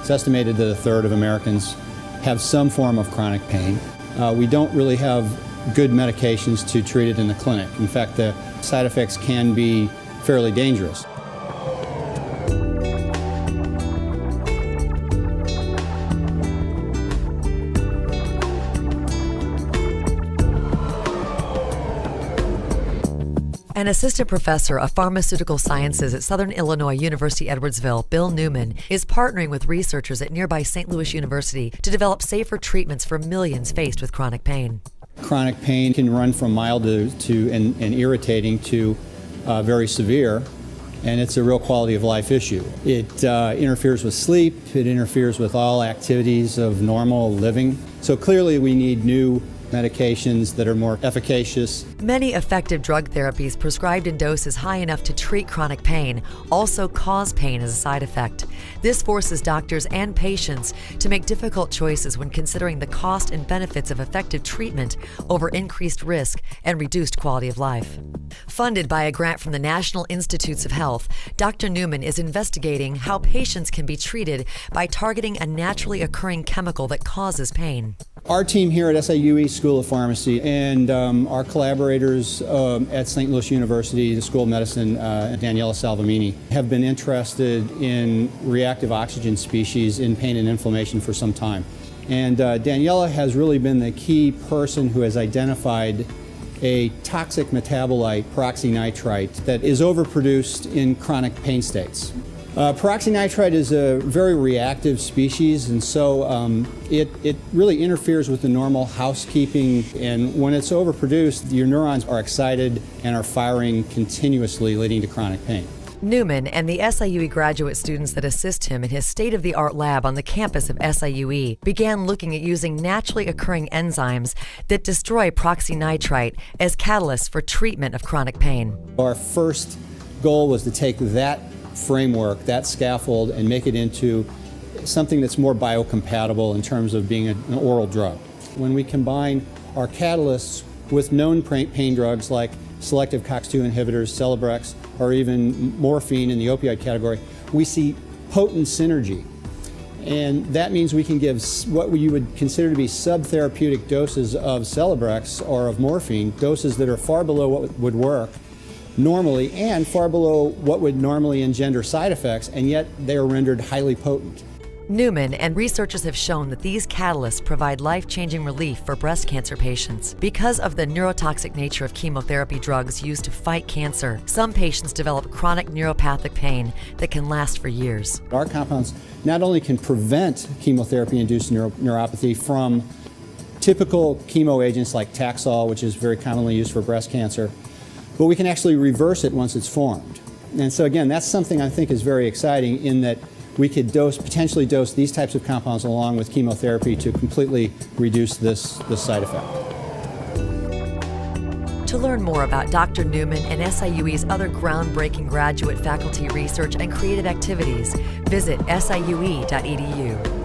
It's estimated that a third of Americans have some form of chronic pain. We don't really have good medications to treat it in the clinic. In fact, the side effects can be fairly dangerous. An assistant professor of pharmaceutical sciences at Southern Illinois University Edwardsville, Bill Neumann, is partnering with researchers at nearby St. Louis University to develop safer treatments for millions faced with chronic pain. Chronic pain can run from mild and irritating to very severe, and it's a real quality of life issue. It interferes with sleep, it interferes with all activities of normal living. So clearly we need new medications that are more efficacious. Many effective drug therapies prescribed in doses high enough to treat chronic pain also cause pain as a side effect. This forces doctors and patients to make difficult choices when considering the cost and benefits of effective treatment over increased risk and reduced quality of life. Funded by a grant from the National Institutes of Health, Dr. Neumann is investigating how patients can be treated by targeting a naturally occurring chemical that causes pain. Our team here at SIUE School of Pharmacy and our collaborators at St. Louis University, the School of Medicine, Daniela Salvemini, have been interested in reactive oxygen species in pain and inflammation for some time. And Daniela has really been the key person who has identified a toxic metabolite, peroxynitrite, that is overproduced in chronic pain states. Peroxynitrite is a very reactive species, and so it really interferes with the normal housekeeping, and when it's overproduced, your neurons are excited and are firing continuously, leading to chronic pain. Neumann and the SIUE graduate students that assist him in his state-of-the-art lab on the campus of SIUE began looking at using naturally occurring enzymes that destroy peroxynitrite as catalysts for treatment of chronic pain. Our first goal was to take that framework, that scaffold, and make it into something that's more biocompatible in terms of being an oral drug. When we combine our catalysts with known pain drugs like selective COX-2 inhibitors, Celebrex, or even morphine in the opioid category, we see potent synergy. And that means we can give what you would consider to be subtherapeutic doses of Celebrex or of morphine, doses that are far below what would work normally and far below what would normally engender side effects, and yet they are rendered highly potent. Neumann and researchers have shown that these catalysts provide life-changing relief for breast cancer patients. Because of the neurotoxic nature of chemotherapy drugs used to fight cancer, some patients develop chronic neuropathic pain that can last for years. Our compounds not only can prevent chemotherapy-induced neuropathy from typical chemo agents like Taxol, which is very commonly used for breast cancer, but we can actually reverse it once it's formed. And so again, that's something I think is very exciting, in that we could potentially dose these types of compounds along with chemotherapy to completely reduce this side effect. To learn more about Dr. Neumann and SIUE's other groundbreaking graduate faculty research and creative activities, visit siue.edu.